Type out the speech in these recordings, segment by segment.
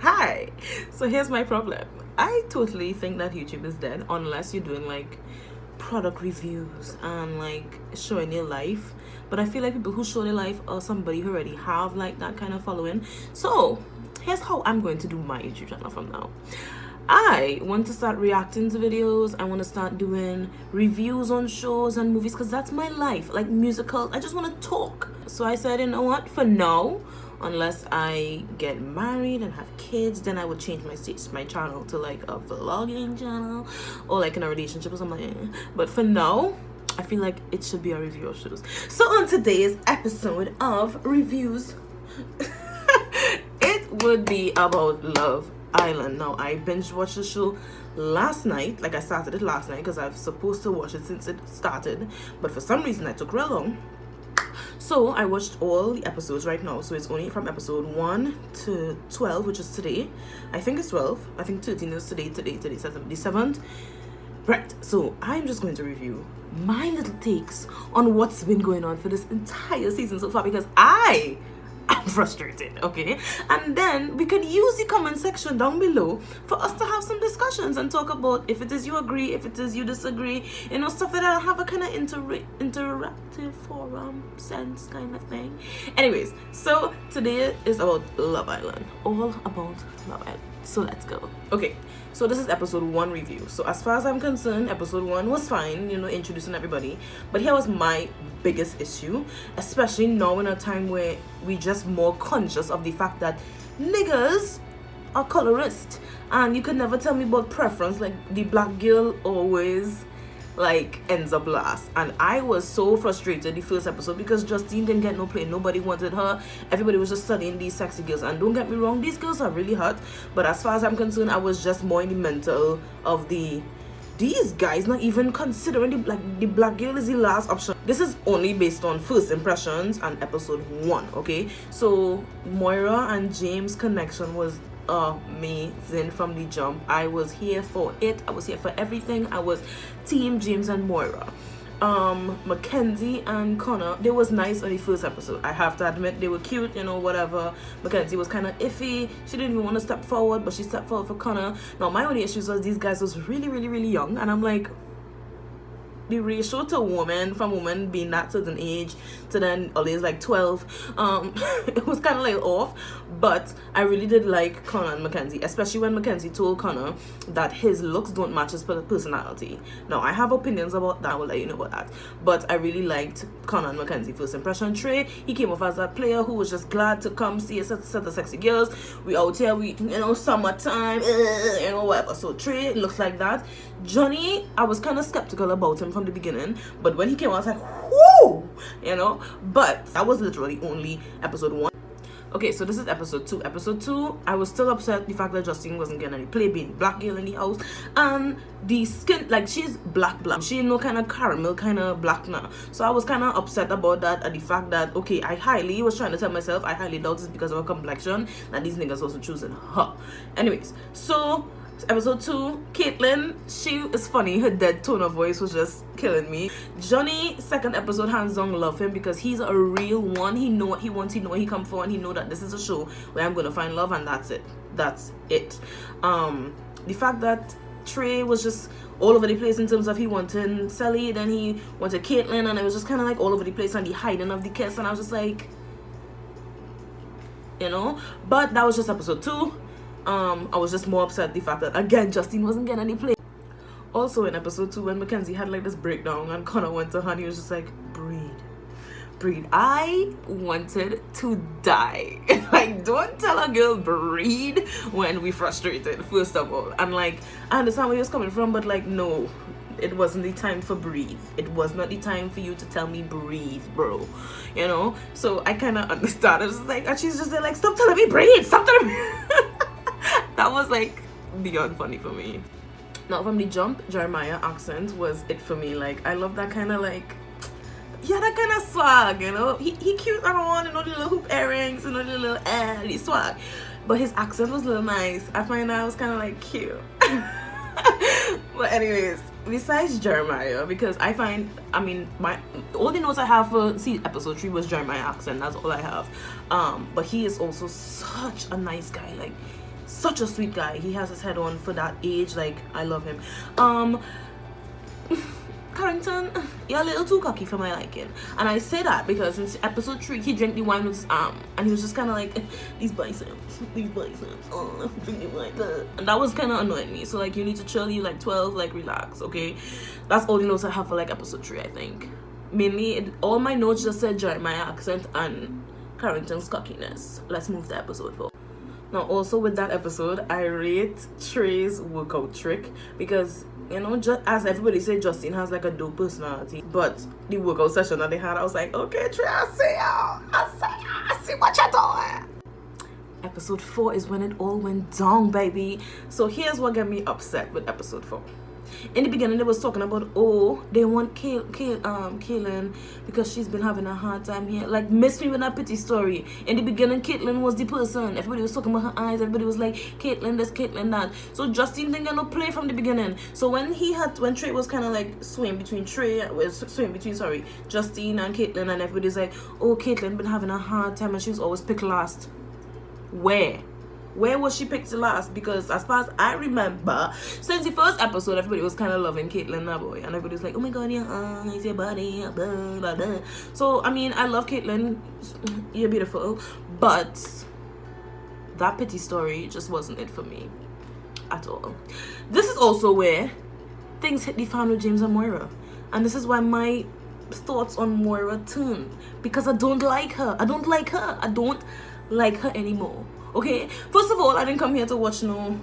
Hi. So here's my problem. I totally think that YouTube is dead unless you're doing like product reviews and like showing your life. But I feel like people who show their life are somebody who already have like that kind of following. So here's how I'm going to do my YouTube channel from now. I want to start reacting to videos. I want to start doing reviews on shows and movies because that's my life, like musicals. I just want to talk. So I said, you know what, for now, unless I get married and have kids, then I would change my channel to like a vlogging channel or like in a relationship or something. But for now, I feel like it should be a review of shows. So on today's episode of reviews, it would be about Love Island. Now, I binge watched the show last night. Like, I started it last night because I was supposed to watch it since it started, but for some reason I took real long. So I watched all the episodes right now. So it's only from episode 1 to 12, which is today. I think it's 12. I think 13 is today 7th. Right, so I'm just going to review my little takes on what's been going on for this entire season so far, because I'm frustrated, okay? And then we could use the comment section down below for us to have some discussions and talk about if it is you agree, if it is you disagree, you know, stuff like that. Have a kind of interactive forum sense kind of thing. Anyways, so today is about Love Island, all about Love Island. So let's go. Okay, so this is episode 1 review. So as far as I'm concerned, episode 1 was fine, you know, introducing everybody. But here was my biggest issue, especially now in a time where we just more conscious of the fact that niggas are colorist, and you could never tell me about preference. Like, the black girl always like ends up last, and I was so frustrated the first episode because Justine didn't get no play. Nobody wanted her. Everybody was just studying these sexy girls, and don't get me wrong, these girls are really hot, but as far as I'm concerned, I was just more in the mental of these guys not even considering the black girl is the last option. This is only based on first impressions and episode 1, okay? So Moira and James' connection was amazing from the jump. I was here for it. I was here for everything. I was team James and Moira. Mackenzie and Connor, they was nice on the first episode. I have to admit, they were cute, you know, whatever. Mackenzie was kind of iffy. She didn't even want to step forward, but she stepped forward for Connor. Now, my only issues was these guys was really, really, really young, and I'm like, the ratio to woman being that certain age to then always like 12, it was kind of like off. But I really did like Connor and Mackenzie, especially when Mackenzie told Connor that his looks don't match his personality. Now, I have opinions about that. I will let you know about that. But I really liked Connor and Mackenzie first impression. Trey, he came off as that player who was just glad to come see a set of sexy girls. We out here, we, you know, summertime, you know, whatever. So Trey looks like that. Johnny, I was kind of skeptical about him from the beginning, but when he came out, I was like, whoo, you know. But that was literally only episode 1. Okay, so this is episode 2. Episode 2, I was still upset the fact that Justine wasn't getting any play, being black girl in the house, and the skin, like, she's black. She ain't no kind of caramel kind of black now. So I was kind of upset about that, and the fact that, okay, I highly was trying to tell myself, I highly doubt it's because of her complexion that these niggas also choosing her. Anyways, so episode 2, Caitlyn, she is funny. Her dead tone of voice was just killing me. Johnny, second episode, hands down love him because he's a real one. He know what he wants, he know what he come for, and he know that this is a show where I'm gonna find love, and that's it. The fact that Trey was just all over the place in terms of he wanted Sally, then he wanted Caitlyn, and it was just kind of like all over the place, and the hiding of the kiss, and I was just like, you know. But that was just episode 2. I was just more upset the fact that, again, Justine wasn't getting any play. Also in episode 2, when Mackenzie had like this breakdown and Connor went to her, he was just like, breathe. I wanted to die. Like, don't tell a girl breathe when we frustrated, first of all. And like, I understand where he was coming from, but like, no, it wasn't the time for breathe. It was not the time for you to tell me breathe, bro, you know. So I kind of understand. I was just like, and she's just like, stop telling me breathe, stop telling me. That was like beyond funny for me. Now, from the jump, Jeremiah accent was it for me. Like, I love that kind of like, yeah, that kind of swag, you know. He cute and all, you know, the little hoop earrings, you know, the little the swag. But his accent was a little nice. I find that was kind of like cute. But anyways, besides Jeremiah, because I find, I mean, my all the notes I have for episode 3 was Jeremiah accent. That's all I have. But he is also such a nice guy. Like, Such a sweet guy. He has his head on for that age. Like, I love him. Carrington, you're a little too cocky for my liking. And I say that because in episode 3, he drank the wine with his arm. And he was just kind of like, these biceps, oh, drinking like that. And that was kind of annoying me. So, like, you need to chill, you like 12, like, relax, okay? That's all the notes I have for, like, episode 3, I think. Mainly, all my notes just said Jeremiah accent and Carrington's cockiness. Let's move to episode 4. Now, also with that episode, I rate Trey's workout trick because, you know, just as everybody said, Justine has like a dope personality. But the workout session that they had, I was like, okay, Trey, I see what you're doing. Episode 4 is when it all went down, baby. So here's what got me upset with episode 4. In the beginning, they was talking about, they want Caitlin because she's been having a hard time here. Like, miss me with that pity story. In the beginning, Caitlin was the person. Everybody was talking about her eyes. Everybody was like, Caitlin this, Caitlin that. So Justine didn't get no play from the beginning. So when Trey was kind of like swaying between Justine and Caitlin, and everybody's like, Caitlin been having a hard time and she was always picked last. Where was she picked last? Because as far as I remember, since the first episode, everybody was kind of loving Caitlin, that boy. And everybody was like, oh my god, your eyes, your body, blah, blah, blah. So, I mean, I love Caitlin. You're beautiful. But that pity story just wasn't it for me at all. This is also where things hit the fan with James and Moira. And this is why my thoughts on Moira turn. Because I don't like her. I don't like her anymore. Okay, first of all, I didn't come here to watch no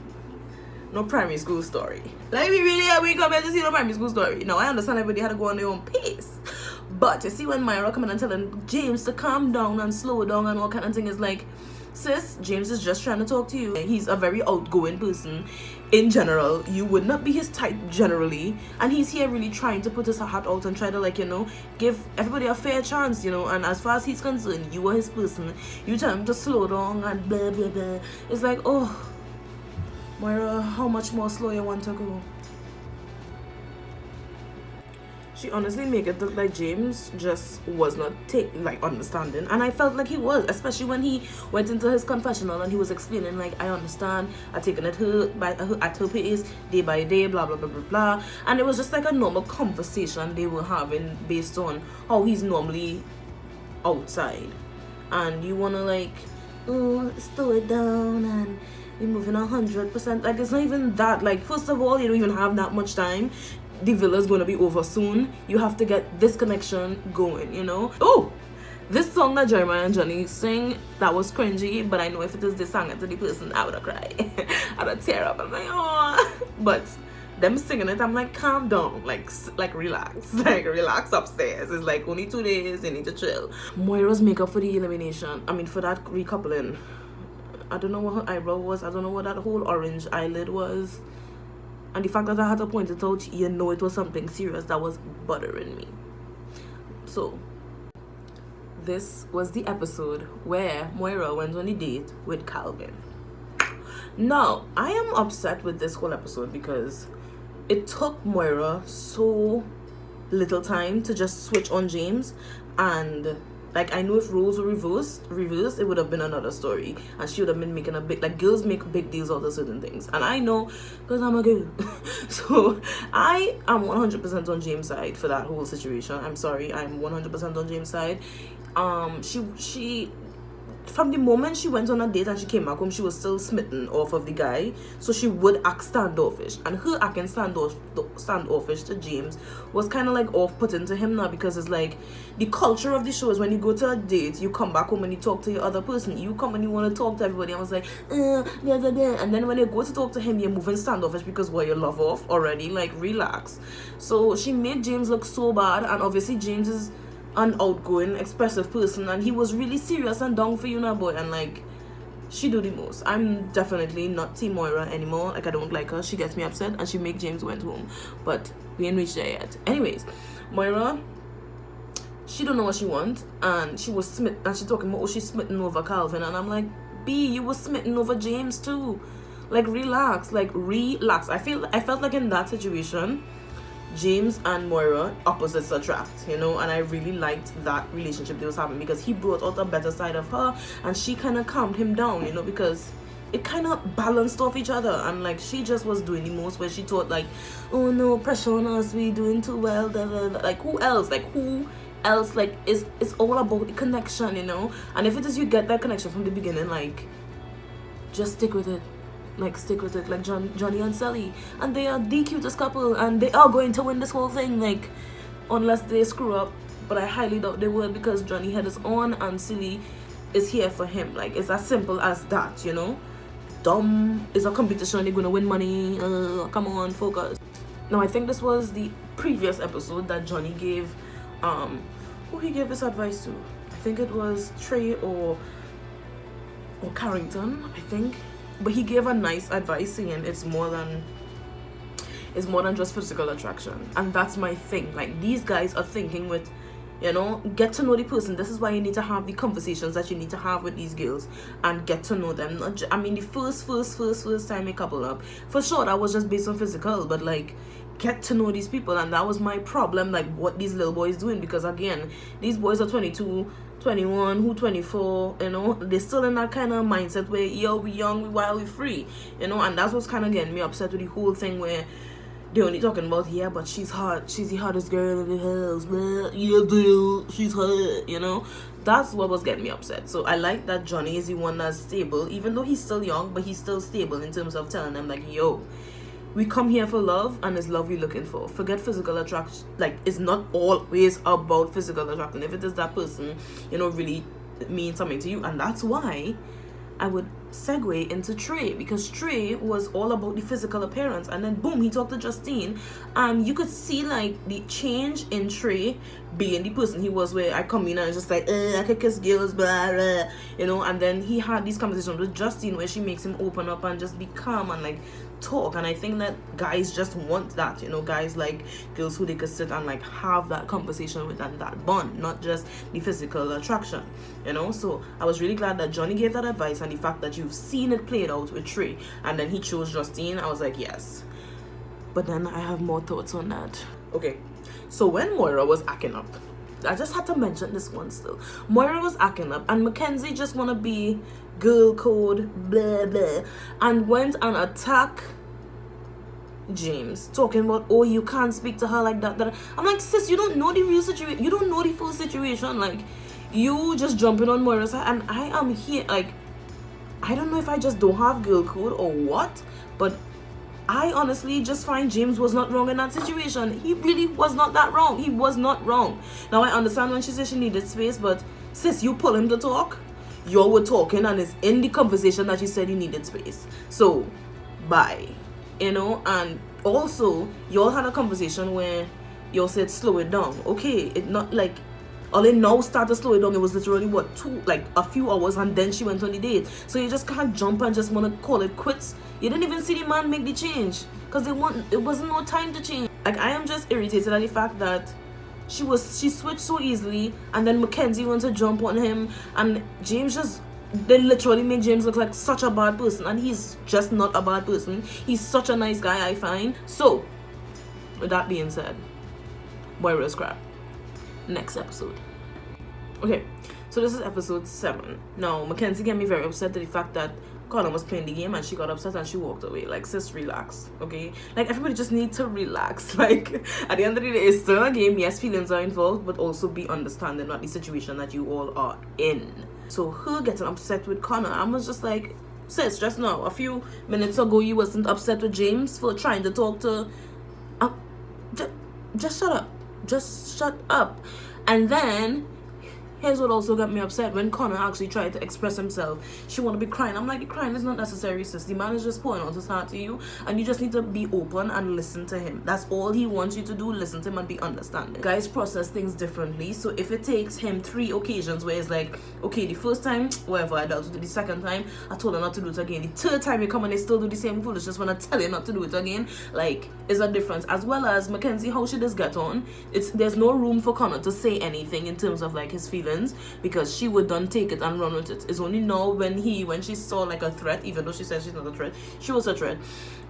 primary school story. Like, we come here to see no primary school story. Now, I understand everybody had to go on their own pace. But you see when Moira coming and telling James to calm down and slow down and all kind of thing, is like, sis, James is just trying to talk to you. He's a very outgoing person in general. You would not be his type generally. And he's here really trying to put his heart out and try to, like, you know, give everybody a fair chance, you know. And as far as he's concerned, you are his person. You tell him to slow down and blah, blah, blah. It's like, Moira, how much more slow you want to go? She honestly made it look like James just was not understanding, and I felt like he was, especially when he went into his confessional and he was explaining like, I understand, I've taken it at her pace, day by day, blah blah blah blah blah, and it was just like a normal conversation they were having based on how he's normally outside, and you wanna like, slow it down and be moving 100%. Like, it's not even that. Like, first of all, you don't even have that much time. The villa's gonna be over soon. You have to get this connection going, you know. This song that Jeremiah and Johnny sing, that was cringy, but I know if it is this song to the person, I would have cried. I would have tear up. I'm like, but them singing it, I'm like, calm down, like relax, like relax upstairs. It's like only 2 days, you need to chill. Moira's makeup for the elimination, for that recoupling, I don't know what her eyebrow was, I don't know what that whole orange eyelid was. And the fact that I had to point it out, you know it was something serious that was bothering me. So, this was the episode where Moira went on a date with Calvin. Now, I am upset with this whole episode because it took Moira so little time to just switch on James, and like, I know if roles were reversed, it would have been another story. And she would have been making a big, like, girls make big deals out of certain things. And I know, because I'm a girl. So, I am 100% on James' side for that whole situation. I'm sorry, I'm 100% on James' side. She from the moment she went on a date and she came back home, she was still smitten off of the guy. So she would act standoffish. And her acting standoffish to James was kind of like off-putting to him now, because it's like, the culture of the show is when you go to a date, you come back home and you talk to your other person. You come and you want to talk to everybody. I was like, and then when you go to talk to him, you're moving standoffish because, well, you love off already. Like, relax. So she made James look so bad, and obviously James is an outgoing, expressive person, and he was really serious and down for you now, boy, and like, she do the most. I'm definitely not Team Moira anymore. Like, I don't like her. She gets me upset, and she make James went home, but we ain't reached there yet. Anyways, Moira, she don't know what she want, and she was smitten, and she talking about, she's smitten over Calvin, and I'm like, B, you was smitten over James too. Like, relax. I felt like in that situation, James and Moira, opposites attract, you know, and I really liked that relationship they was having, because he brought out a better side of her and she kind of calmed him down, you know, because it kind of balanced off each other. And like she just was doing the most, where she thought like, oh no, pressure on us, we doing too well, da, da, da. Like who else, like it's all about the connection, you know. And if it is you get that connection from the beginning, like just stick with it. Like stick with it, like Johnny and Sally, and they are the cutest couple, and they are going to win this whole thing, like unless they screw up, but I highly doubt they will, because Johnny head is on and Silly is here for him. Like it's as simple as that, you know. Dumb is a competition, they're gonna win money, come on, focus. Now I think this was the previous episode that Johnny gave who he gave this advice to. I think it was Trey or Carrington, I think. But he gave a nice advice saying it's more than just physical attraction. And that's my thing. Like these guys are thinking with, you know, get to know the person. This is why you need to have the conversations that you need to have with these girls and get to know them. I mean, the first time they couple up, for sure that was just based on physical, but like get to know these people. And that was my problem, like what these little boys doing, because again, these boys are 22, 21, who 24, you know, they're still in that kind of mindset where, yo, we young, we wild, we free, you know. And that's what's kind of getting me upset with the whole thing, where they're only talking about, yeah, but she's hot, she's the hottest girl in the house, yeah, dude, she's hot, you know. That's what was getting me upset. So I like that Johnny is the one that's stable, even though he's still young, but he's still stable in terms of telling them like, yo, we come here for love, and it's love we're looking for. Forget physical attraction. Like, it's not always about physical attraction. If it is that person, you know, really means something to you. And that's why I would segue into Trey, because Trey was all about the physical appearance. And then boom, he talked to Justine, and you could see like the change in Trey being the person he was, where I come in and it's just like, I could kiss girls, blah, blah, you know. And then he had these conversations with Justine where she makes him open up and just be calm and like talk. And I think that guys just want that, you know. Guys like girls who they could sit and like have that conversation with and that bond, not just the physical attraction, you know. So I was really glad that Johnny gave that advice, and the fact that you've seen it played out with Trey, and then he chose Justine. I was like, yes. But then I have more thoughts on that. Okay, so when Moira was acting up, I just had to mention this one still. Moira was acting up, and Mackenzie just want to be girl code, blah, blah, and went and attacked James, talking about, oh, you can't speak to her like that. I'm like, sis, you don't know the real situation. You don't know the full situation. Like, you just jumping on Moira's side, and I am here, like, I don't know if I just don't have girl code or what, but I honestly just find James was not wrong in that situation. He really was not that wrong. He was not wrong. Now, I understand when she said she needed space, but sis, you pull him to talk. Y'all were talking, and it's in the conversation that she said you needed space. So, bye. You know, and also, y'all had a conversation where y'all said slow it down. Okay, it not like, all they now started to slow it down. It was literally a few hours, and then she went on the date. So you just can't jump and just want to call it quits. You didn't even see the man make the change, because it wasn't no time to change. Like, I am just irritated at the fact that she switched so easily, and then Mackenzie went to jump on him, and James they literally make James look like such a bad person, and he's just not a bad person. He's such a nice guy, I find. So, with that being said, Moira's crap. Next episode. Okay, so this is episode 7. Now, Mackenzie got me very upset at the fact that Connor was playing the game, and she got upset and she walked away. Like, sis, relax, okay? Like, everybody just needs to relax. Like, at the end of the day, it's still a game. Yes, feelings are involved, but also be understanding about the situation that you all are in. So, her getting upset with Connor, I was just like, sis, just now, a few minutes ago, you wasn't upset with James for trying to talk to... just shut up. Just shut up. And then... here's what also got me upset. When Connor actually tried to express himself, she want to be crying. I'm like, the crying is not necessary, sis. The man is just pouring out his heart to you, and you just need to be open and listen to him. That's all he wants you to do. Listen to him and be understanding. Guys process things differently. So if it takes him 3 occasions where it's like, okay, the first time, whatever, I dealt with it. The second time, I told her not to do it again. The third time you come and they still do the same foolishness when I tell you not to do it again, like, is a difference. As well as Mackenzie, how she does get on. There's no room for Connor to say anything in terms of like his feelings, because she would done take it and run with it. It's only now when she saw like a threat, even though she said she's not a threat, she was a threat.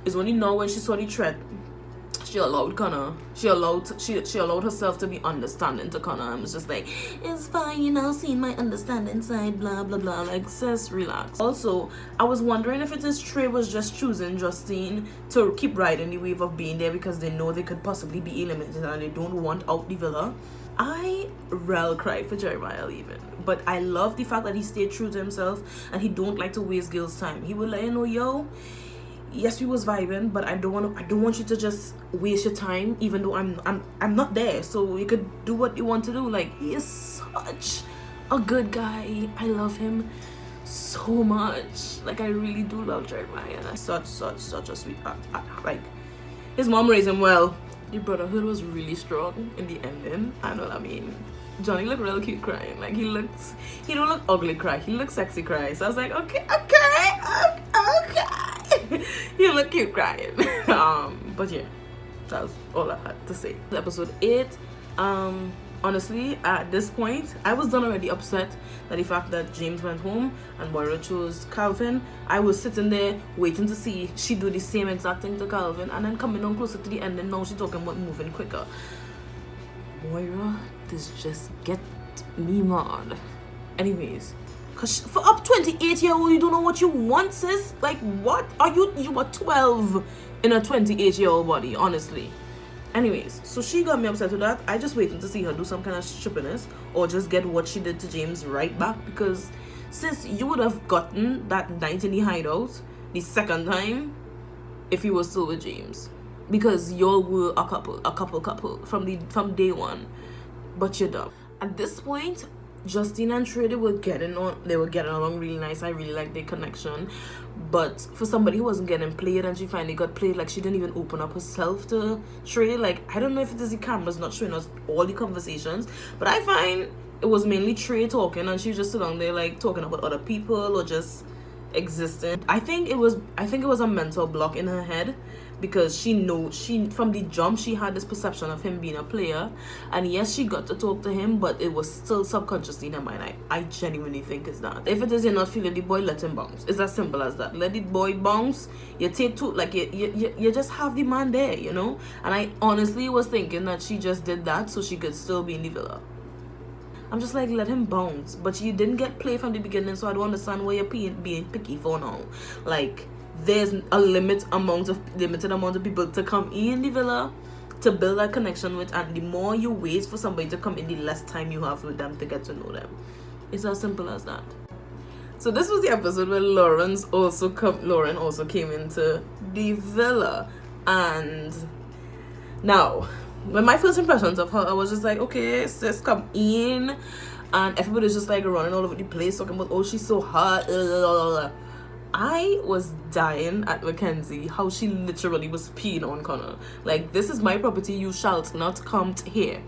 It's only now when she saw the threat, she allowed Connor, she allowed herself to be understanding to Connor, and was just like, it's fine, you know, seeing my understanding side, blah blah blah. Like, sis, relax. Also, I was wondering if it is Trey was just choosing Justine to keep riding the wave of being there because they know they could possibly be eliminated and they don't want out the villa. I rel cried for Jeremiah leaving, but I love the fact that he stayed true to himself and he don't like to waste girls' time. He would let you know, yo, yes, we was vibing, but I don't want you to just waste your time, even though I'm not there. So you could do what you want to do. Like, he is such a good guy. I love him so much. Like, I really do love Jeremiah. Such a sweetheart. Like, his mom raised him well. The brotherhood was really strong in the ending. I know what I mean. Johnny looked real cute crying. Like, he don't look ugly cry. He looks sexy cry. So I was like, okay. He looked cute crying. But yeah, that was all I had to say. Episode 8. Honestly, at this point, I was done already upset that the fact that James went home and Moira chose Calvin. I was sitting there waiting to see she do the same exact thing to Calvin, and then coming on closer to the end, and now she's talking about moving quicker. Moira, this just get me mad. Anyways, cause for up 28-year-old, you don't know what you want, sis. Like, what are you? You were 12 in a 28-year-old body, honestly. Anyways, so she got me upset with that. I just waited to see her do some kind of stupidness or just get what she did to James right back, because sis, you would have gotten that night in the hideout the second time if you were still with James, because y'all were a couple from day one. But you're dumb. At this point, Justine and Trey, they were getting along really nice. I really liked their connection. But for somebody who wasn't getting played and she finally got played, like, she didn't even open up herself to Trey. Like, I don't know if it is the cameras not showing us all the conversations, but I find it was mainly Trey talking and she just sit down there like talking about other people or just existing. I think it was a mental block in her head, because she from the jump she had this perception of him being a player, and yes, she got to talk to him, but it was still subconsciously in her mind. I genuinely think it's that. If it is you're not feeling the boy, let him bounce. It's as simple as that. Let the boy bounce. You take two, like, you just have the man there, you know. And I honestly was thinking that she just did that so she could still be in the villa. I'm just like, let him bounce. But you didn't get play from the beginning, so I don't understand why you're being picky for now. Like, there's a limited amount of people to come in the villa to build that connection with, and the more you wait for somebody to come in, the less time you have with them to get to know them. It's as simple as that. So this was the episode where Lauren also came into the villa. And now, when my first impressions of her, I was just like, okay, sis, come in. And everybody's just like running all over the place talking about, oh, she's so hot. I was dying at Mackenzie, how she literally was peeing on Connor. Like, this is my property, you shall not come here.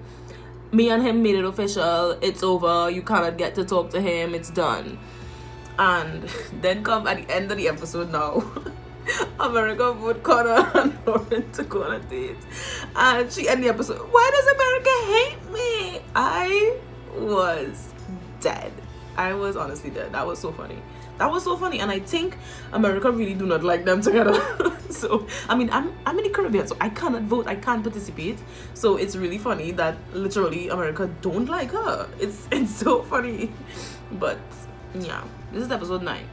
Me and him made it official, it's over, you cannot get to talk to him, it's done. And then come at the end of the episode now, America put Connor and Lauren to go on a date. And she ended the episode, why does America hate me? I was dead. I was honestly dead. That was so funny. And I think America really do not like them together. So, I mean, I'm in the Caribbean, so I cannot vote, I can't participate. So it's really funny that literally America don't like her. It's so funny. But yeah, this is episode 9.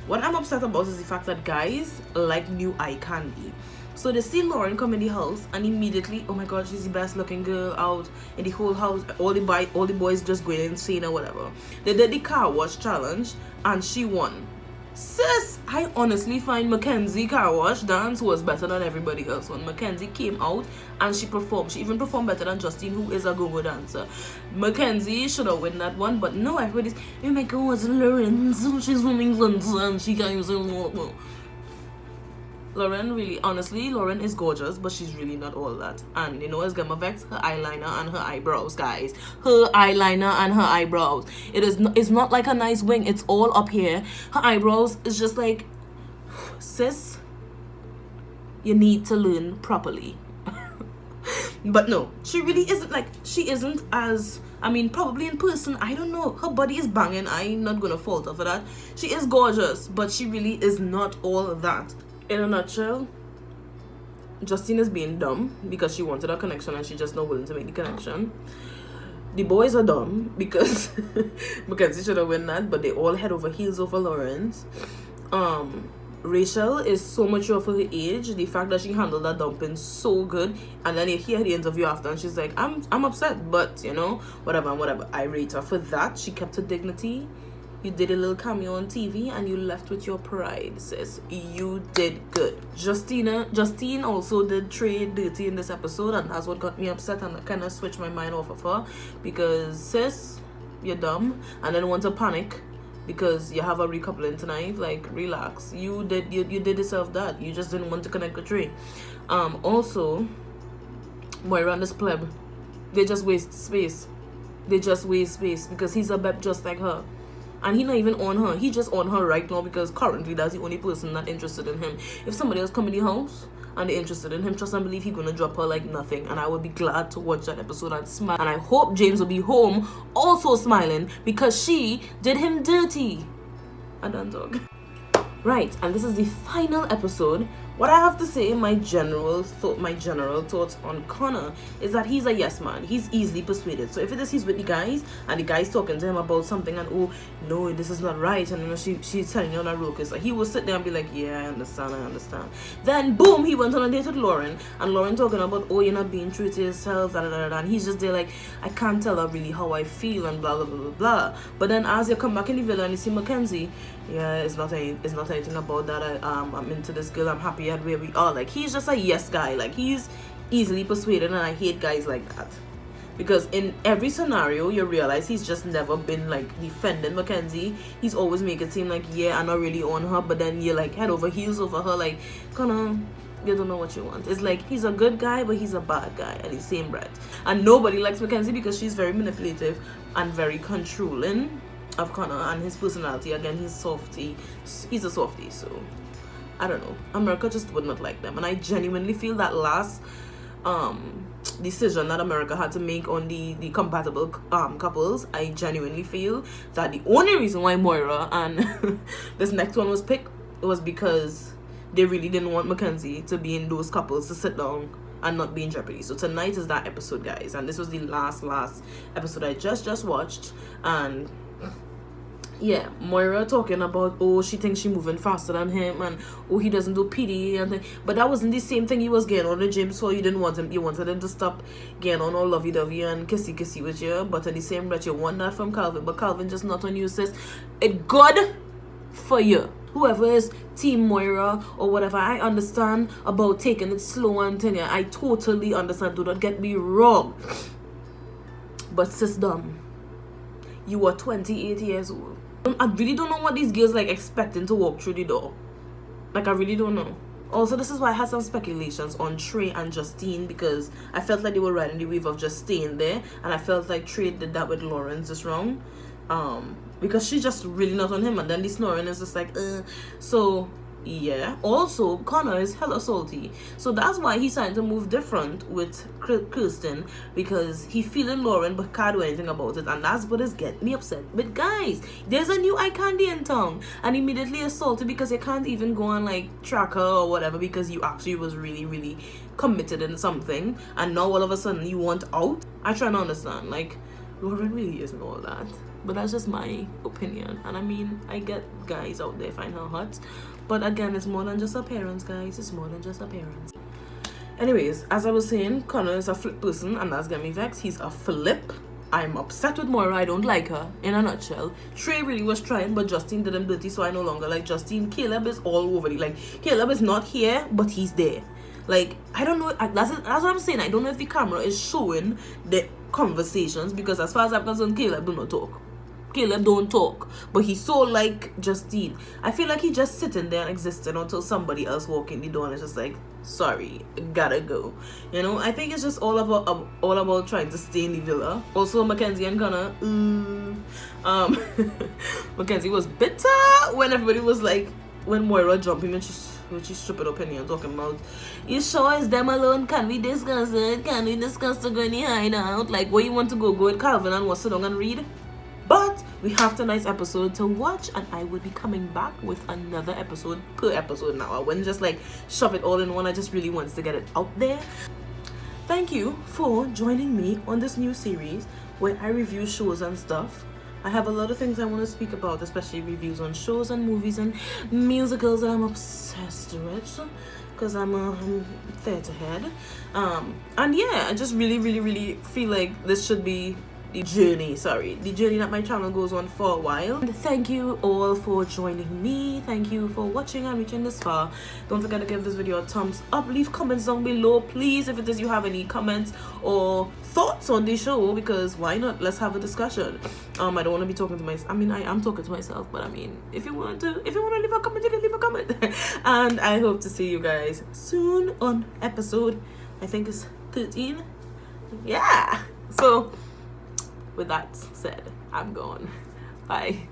What I'm upset about is the fact that guys like new eye candy. So they see Lauren come in the house and immediately, oh my god, she's the best looking girl out in the whole house. All the boys just going insane or whatever. They did the car wash challenge and she won. Sis, I honestly find Mackenzie car wash dance was better than everybody else. When Mackenzie came out and she performed, she even performed better than Justine, who is a go-go dancer. Mackenzie should have won that one, but no, everybody's, oh my god, Lauren, she's from England and she can't even. Lauren really, honestly, Lauren is gorgeous, but she's really not all that. And you know, it's gonna affect her eyeliner and her eyebrows, guys. Her eyeliner and her eyebrows. It's not like a nice wing. It's all up here. Her eyebrows is just like, sis, you need to learn properly. But no, she really isn't like, she isn't as, I mean, probably in person, I don't know. Her body is banging. I'm not gonna fault her for that. She is gorgeous, but she really is not all that. In a nutshell, Justine is being dumb because she wanted a connection and she just not willing to make the connection. The boys are dumb because Mackenzie should have won that, but they all head over heels over Lawrence. Rachel is so mature for her age. The fact that she handled that dumping so good, and then you hear the interview after and she's like, I'm upset, but you know, whatever. I rate her for that. She kept her dignity. You did a little cameo on TV and you left with your pride, sis. You did good. Justine also did Trey dirty in this episode, and that's what got me upset and kind of switched my mind off of her, because sis, you're dumb and then want to panic because you have a recoupling tonight. Like, relax. You did deserve that. You just didn't want to connect with Trey. Also, Moira and this pleb, they just waste space. Because he's a bep just like her. And he not even on her. He just on her right now because currently that's the only person not interested in him. If somebody else come in the house and they're interested in him, trust and believe he's gonna drop her like nothing. And I would be glad to watch that episode and smile. And I hope James will be home also smiling because she did him dirty. I don't talk. Right, and this is the final episode. What I have to say, my general thoughts on Connor is that he's a yes man. He's easily persuaded. So if it is he's with the guys and the guys talking to him about something and, oh no, this is not right, and you know she's telling you on a roller coaster, he will sit there and be like, yeah, I understand. Then boom, he went on a date with Lauren, and Lauren talking about, oh, you're not being true to yourself, and he's just there like, I can't tell her really how I feel and blah blah blah blah blah. But then as you come back in the villa and you see Mackenzie, yeah, it's not anything about that. I'm into this girl. I'm happy at where we are. Like, he's just a yes guy. Like, he's easily persuaded, and I hate guys like that, because in every scenario you realize he's just never been like defending Mackenzie. He's always make it seem like, yeah, I'm not really on her, but then you're like head over heels over her. Like, Connor, you don't know what you want. It's like he's a good guy, but he's a bad guy at the same breath. And nobody likes Mackenzie because she's very manipulative and very controlling of Connor, and his personality, again, he's a softie, so I don't know, America just would not like them. And I genuinely feel that last decision that America had to make on the compatible couples, I genuinely feel that the only reason why Moira and this next one was picked was because they really didn't want Mackenzie to be in those couples to sit down and not be in jeopardy. So tonight is that episode, guys, and this was the last episode I just watched. And yeah, Moira talking about, oh, she thinks she moving faster than him, and oh, he doesn't do PD and thing. But that wasn't the same thing he was getting on the gym, so you didn't want him. You wanted him to stop getting on all lovey-dovey and kissy with you. But in the same breath, you want that from Calvin. But Calvin just not on you, sis. It good for you. Whoever is Team Moira or whatever, I understand about taking it slow and thing. I totally understand. Do not get me wrong. But sis, dumb. You are 28 years old. I really don't know what these girls like expecting to walk through the door. Like, I really don't know. Also, this is why I had some speculations on Trey and Justine, because I felt like they were riding the wave of just staying there, and I felt like Trey did that with Lawrence just wrong. Because she's just really not on him, and then this snoring is just like, so yeah. Also, Connor is hella salty, so that's why he's trying to move different with Kirsten, because he feeling Lauren but can't do anything about it, and that's what is getting me upset. But guys, there's a new eye candy in town, and immediately is salty because you can't even go on like track her or whatever, because you actually was really committed in something, and now all of a sudden you want out. I try to understand, like, Lauren really isn't all that, but that's just my opinion. And I mean, I get guys out there find her hot, but again, it's more than just appearance, guys. It's more than just appearance. Anyways, as I was saying, Connor is a flip person, and that's getting me vexed. He's a flip. I'm upset with Moira. I don't like her, in a nutshell. Trey really was trying, but Justine did him dirty, so I no longer like Justine. Caleb is all over it. Like, Caleb is not here, but he's there. Like, I don't know. That's what I'm saying. I don't know if the camera is showing the conversations, because as far as I'm concerned, Caleb do not talk. Caleb don't talk, but he's so like Justine. I feel like he just sitting there and existing until somebody else walk in the door and it's just like, sorry, gotta go. You know, I think it's just all about trying to stay in the villa. Also, Mackenzie and Connor, Mackenzie was bitter when everybody was like, when Moira jumping and with your stupid opinion talking about, you sure it's them alone? Can we discuss it? Can we discuss to go in the hideout? Like, where you want to go with Calvin and what, sit down and read? But we have tonight's episode to watch, and I will be coming back with another episode per episode now. I wouldn't just like shove it all in one. I just really wanted to get it out there. Thank you for joining me on this new series where I review shows and stuff. I have a lot of things I want to speak about, especially reviews on shows and movies and musicals that I'm obsessed with, because I'm a theater head. And yeah, I just really feel like this should be the journey that my channel goes on for a while. And thank you all for joining me. Thank you for watching and reaching this far. Don't forget to give this video a thumbs up. Leave comments down below, please, if it is you have any comments or thoughts on the show, because why not? Let's have a discussion. I don't want to be talking to myself. I mean, I am talking to myself, but I mean, if you want to leave a comment, you can leave a comment. And I hope to see you guys soon on episode, I think it's 13. Yeah. So with that said, I'm gone. Bye.